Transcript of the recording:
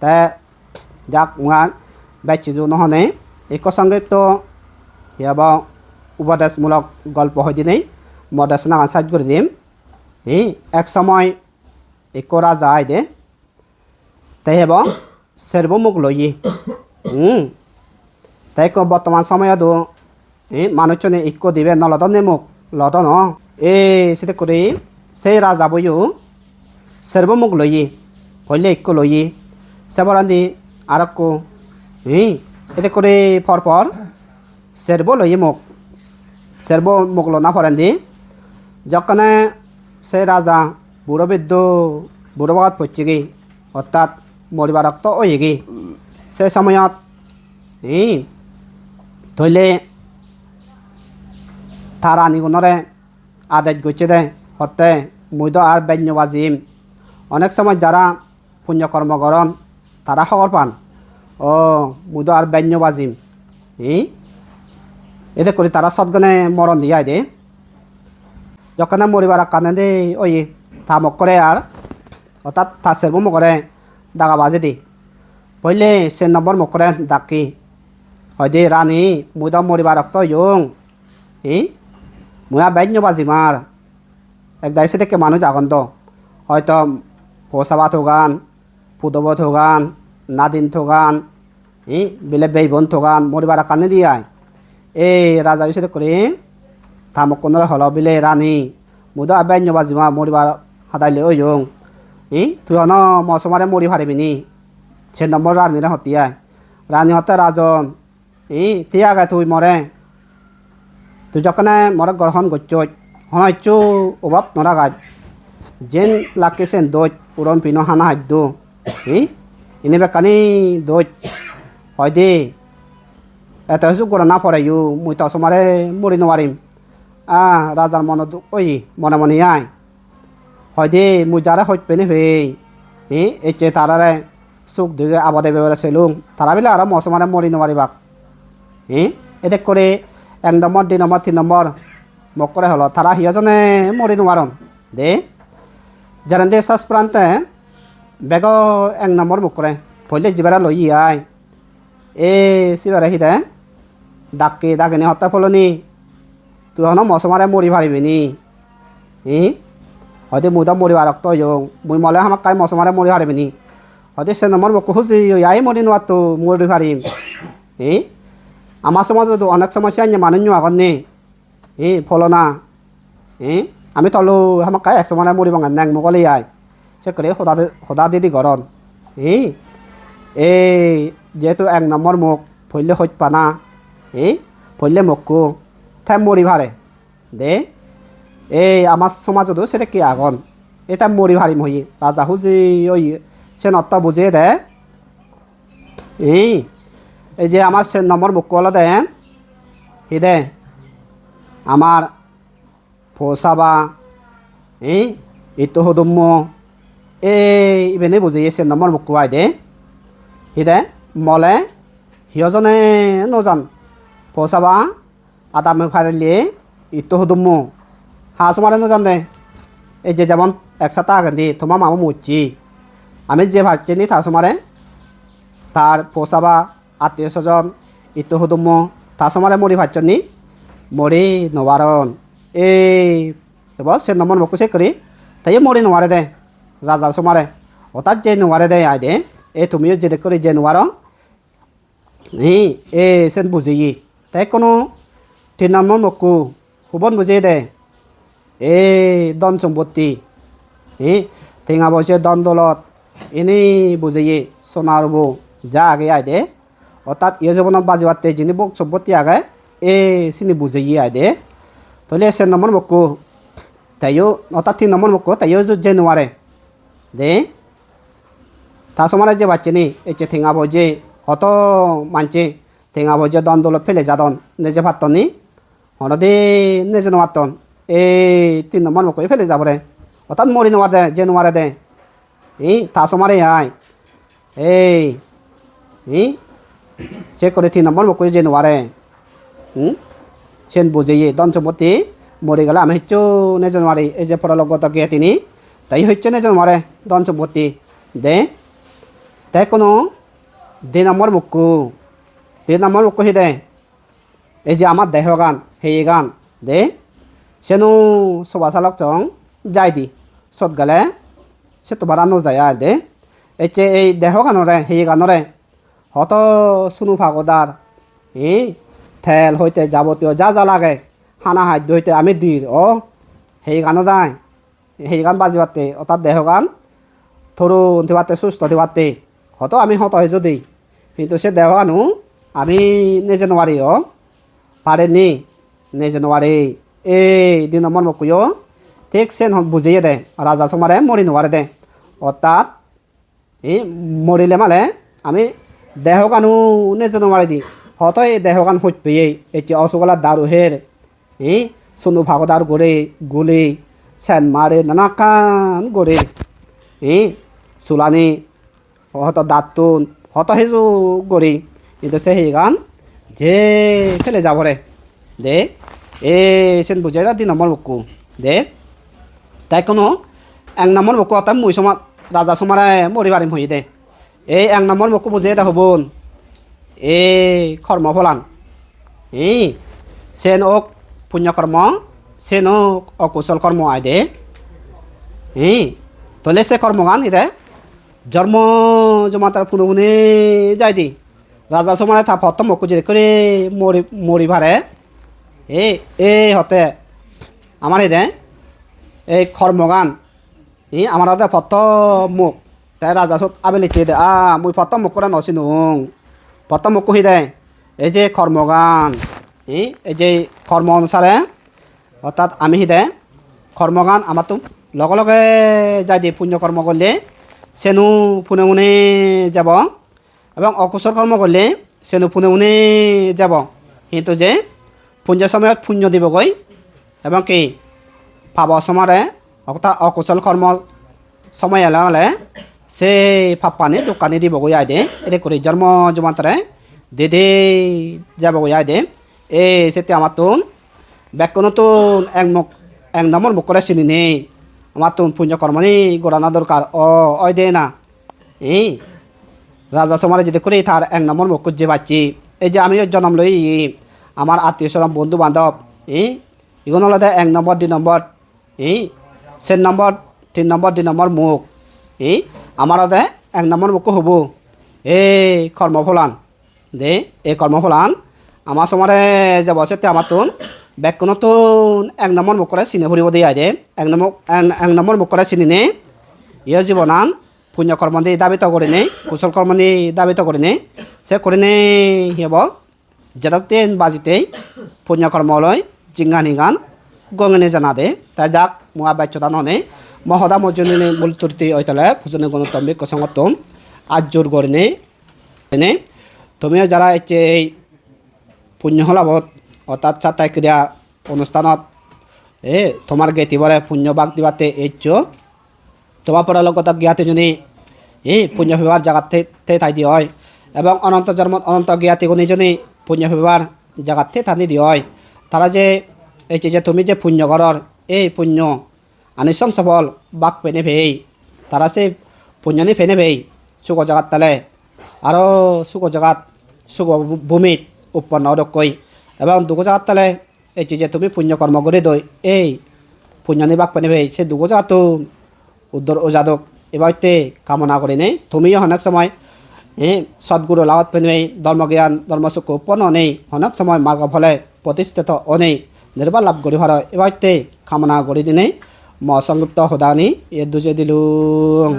তে যাক উঙার বেচিজু নহনে এক সংক্ষিপ্ত এবং উপদেশমূলক গল্প হয় দিনেই মদেশ নাগান সাইড করে দিম এক সময় এক রাজা আইদে তাই এবং সেরবো মুখ লই তাই বর্তমান সময়তো মানুষজনে ইক্য দিবে নলদনে মুখ লদন সেটা করে সেই রাজা বইও সেরবো মুখ লই হইলে ইক্য লই সেবরান্দি আরক্কো এতে করে পরপর সেরবো লই মুখ সেরবো মুখ লনা ফরান্দি যখন সে রাজা বুড়ো বৃদ্ধ বুড়ো বাগাত পড়ছে অর্থাৎ মরিবার রক্ত ওই সে সময়ত ধরলে তার আনিগুণরে আদেশ গইছে দে হতে মুইদ আর বেন্য বাজিম অনেক সময় যারা পুণ্যকর্ম করন তারা খবর পান মুইদ আর বেন্য বাজিম এতে করে তারা সৎগণে মরণ দিয়ে দে যখন মরিবার কানে দে ওই তা মক করে আর অর্থাৎ তা সেরবো মক করে দাগা বাজে দি পইলে সে নম্বর মক করে ডাকি হয় দে রানী মুইদ মরিবার রক্ত ইয়ং মুয়া বেন্য বাজিমার একদাই সে থেকে মানুষ আগন্ত হয়তো পোসাবা থোগান পুদব থোগান নাদিন থোগান বেলে বেইবন থোগান মরিবার কানে দিয়ায় রাজা সাথে করে থামক কোন হল বিলে রানী মুদ বেন্য বাজিমা মরিবার হাতাইলে ওই তুই অন মৌসুমারে মরি পারিবিনি সে নম্বর রানীরা হতিয়ায় রানী হতে রাজন তিয়াগায় তুই মরে তুই যখন মরে গ্রহণ করছ হনাইছো অভাব নরাগায় যেন লাকিছেন দৈত পুরন পিনো হানা হাদ্য এনে বেকানি দৈত হয় দে এত কিছু করে না পড়াইও মুই তো সমারে মরি নোৱাৰিম রাজার মনত ওই মনে মনে আয় হয় দে মুই যারা হইত পেনে হয়ে এচে তারারে সুখ দিকে আবাদে বেবেলা সেলুম তারা বিলে আর মৌসুমারে মরি নোৱাৰিবাক এদেখ করে 1 নম্বর 2 নম্বর 3 নম্বর মক করে হলো তারা হিয়াজনে মরি নোৱাৰন দে যারা দে শ্বাস প্রান্তে বেগ 1 নম্বর মক করে পইলে জিবারা লই আয় সিবারে হিদে ডাকি ডাকিনি হত্যা ফলনি তুই হন মৌসুমারে মরি পারিবিনি হয়তো মুই তো মরিবার রক্ত মুই মলে আমাক কাই মৌসুমারে মরি পারিবিনি হয়তো সে নম্বর মোক খুঁজি আই মরি নোয়াতো মরি পারিম আমার সমাজ অনেক সমস্যা আনি মানুষ আগন নে ফলনা আমি তলো আমাক কাই 100 মানে মরি বাঙান নাং মকলে আয় সে করে সদা দিদি গরন যেহেতু 1 নম্বর মুখ ফইলে হইত পানা ফইলে মক্কু তাই মরি ভারে দে আমার সমাজতো সেটা কি আগন এটা মরি ভারিম হই রাজা হুজি ওই সে নত্ত বুঝিয়ে দে এই যে আমার সে নম্বর মুখ কল দে দে আমার ফোসাবা ইতো হদুম্ম ইবেনে বুঝিয়ে সে নম্বর মুখ আই দে দে মলে হিয়জনে নজান ফোসাবা আদা মে ফারিলে ইতো হদুম্ম হাসমারে নজান দে এই যে যেমন একসাথে আগেন দি তোমার মামা মুচ্ছি আমি যে ভাবছি থাসমারে তার ফোসাবা আত্মীয় স্বজন ইতো হদুম্ম থাসমারে মরি ভাবছি মরি নবারণ এবার সে নম্বর মকু সে করি তাই মরি নোয়ারে দে রাজা সমারে হঠাৎ যে নোয়ারে দে আই দে তুমিও যে করি যে নোয়ার সে বুঝি তাই কোনো 3 নম্বর মকু হুবন বুঝিয়ে দে দন সম্পত্তি টেঙা বসে দন দলত এনেই বুঝিয়ে সোনা রুবো যা আগে আই দে অর্থাৎ ইয়ে জীবনত বাজি পাতে যিনি বক সম্পত্তি আগে সিনি বুঝিয়ে আই দে তাহলে সে নম্বর মকু তাইও অর্থাৎ 3 নম্বর মকু তাইও যে নোয়ারে দে তা সমারে যে বাচ্চানি এচে টেঙা বজে হত মানছে টেঙা বজে দন দলত ফেলে যাদন নিজে ভাতনি হনদে নিজে নোয়াতন 3 নম্বর মকু ফেলে যাবরে অর্থাৎ মরি নোয়ার দে যে নোয়ারে দে তা সমারে আয় চেক করে 3 নম্বর মকু যে নোয়ারে সেন বুঝিয়ে দন সম্পত্তি মরে গেলে আমি হচ্ছে নেজে নোয়ারি এই যে পরলোকগত গিয়ে তিনি তাই হচ্ছে নেজে নোয়ারে দন সম্পত্তি দে তাই কোনো 2 নম্বর মুক্কু 2 নম্বর মুক্কু হিদে এই যে আমার দেহ গান সেই গান দে সেনু সবা চালক চং যাই দি সত গেলে সে তো বাড়ানো যায় আর দে এই দেহ গানরে সেই গানরে হত শুনু ভাগদার থেল হইতে যাবতীয় যা যা লাগে হানা হাদ্য হইতে আমি দির সেই গানও যায় সেই গান বাজি পাতে অর্থাৎ দেহ গান থরু পাতে সুস্থ পাতে হয়তো আমি হত হয় যদি কিন্তু সে দেহ গানু আমি নিজে নোৱাৰি পারেনি নিজে নোৱাৰি এই 2 নম্বর মকুয় ঠিক সে বুঝিয়ে দে রাজা সমারে মরি নোৱাৰে দে অর্থাৎ মরিলে মানে আমি দেহ গানু নিজে নোৱাৰি দি হয়তো এই দেহ গান হইত পেয়ে এই যে অসগলার দারু হের সুনু ভাগদার গড়ে গুলি সেন মারে নানাকান গড়ে চুলানি হয়তো দাঁতুন হয়তো হেজু গড়ি কিন্তু সে সেই গান যে ফেলে যাবরে দে সেন বুঝাই 2 নম্বর মুক্কু দে তাই কোনো 1 নম্বর মুক্কু অর্থাৎ মুই সমাজ রাজা সমারে মরি বারিম হই দে এই 1 নম্বর মুক্কু বুঝিয়ে দে হবন কর্মফলান সেন ওক পুণ্যকর্ম সেন ওক অকুশল কর্ম আয় দে তলে সে কর্মগান ইদে জন্ম জমাতার পুনে পুনে যাই দি রাজা সমানে থা প্রথম মকু যে করে মরি ভারে হতে আমার দে এই কর্মগান আমার হতে প্রথম মুখ তাই রাজা সত আবেলি চেয়ে দে মুই প্রথম মুখ করে নসিনুং প্রথম মুখ কহি দে এই যে কর্মগান এই যে কর্ম অনুসারে অর্থাৎ আমি হিদে কর্মগান আমার তো লগে লগে যাই দিয়ে পুণ্য কর্ম করলে সেনু পুনে মুনে যাব এবং অকুশল কর্ম করলে সেনু পুনে মুনে যাব কিন্তু যে পুণ্য সময়ত পুণ্য দিবগৈ এবং কি পাব সময়ে অর্থাৎ অকুশল কর্ম সময় এলে হলে সে পাপ পানি দোকানি দিবগৈ আই দে এতে করে জন্ম জমান্তরে দে যাবগৈ আই দে সেটি আমার তো ব্যাক নতুন 1 নম্বর মুখ করে চিনি নেই আমার তো পুণ্যকর্মনি গোড়ানা দরকার ওই দে না রাজা সমারে যদি করে তার 1 নম্বর মুখ খুঁজে পাচ্ছি এই যে আমি জন্ম লই আমার আত্মীয় স্বজন বন্ধু বান্ধব এগুলো হলো 1 নম্বর 2 নম্বর সেন নম্বর 3 নম্বর 2 নম্বর মুখ আমার 1 নম্বর মুখ হব কর্মফলান দে এই কর্মফলান আমার সমারে যাব সেতে আমার তো ব্যাক নতুন 1 নম্বর মুখ করে চিনে ফুরিব দিয়ে আই দে 1 নম্বর মুখ করে চিনি নে ইয়ে জীবনান পুণ্যকর্ম দিয়ে দাবিত করে নে কুশল কর্ম দিয়ে দাবিত করে নে সে করে নে হিব যেতেন বাজিতে পুণ্যকর্ম লয় জিঙ্গানি গান গঙ্গনে জানা দে তাই যাক মুয়া বাচ্যতা ননে মহদা মজনে মূল তুরতি ওইতলে ভুজনে গণতম্বিক সংগতম আজ জোর করে নে তুমিও যারা এই পুণ্য হলাবত অর্থাৎ চাতাই ক্রিয়া অনুষ্ঠানত তোমার গেতিবরে পুণ্য বাগ দিবাতে এইচ তোমার পরলোকতা জ্ঞাতে যদি পুণ্য ব্যবহার জায়গাতে ঠাই দিয়ে হয় এবং অনন্ত জন্ম অনন্ত জ্ঞাতি গুণী যদি পুণ্য ব্যবহার জায়গাতে থানি দিয়ে হয় তারা যে এই যে তুমি যে পুণ্য ঘরর এই পুণ্য আনিসং সফল বাক পেনে ভেই তারা সে পুণ্য নি ফেনে ভেই সুখ জাগাত তালে আরও সুখ জাগাত সুখ ভূমিত উৎপন্ন রক্ষই এবং দুঃখ জাগাত তালে এই যে তুমি পুণ্য কর্ম করে দই এই পুণ্য নিবাক পেনে ভেই সে দুঃখ জাগাতো উদ্দর ওজাদক এবারতে কামনা করে নেই তুমিও অনেক সময় সদ্গুরু লাভত পেনে ধর্মজ্ঞান ধর্মসুখ উৎপন্ন নেই অনেক সময় মার্গ ফলে প্রতিষ্ঠিত অনেই নির্বাল লাভ করি ভার এবারতে কামনা করি দিনে সংযুক্ত হদানি এ দুজে দিলুং।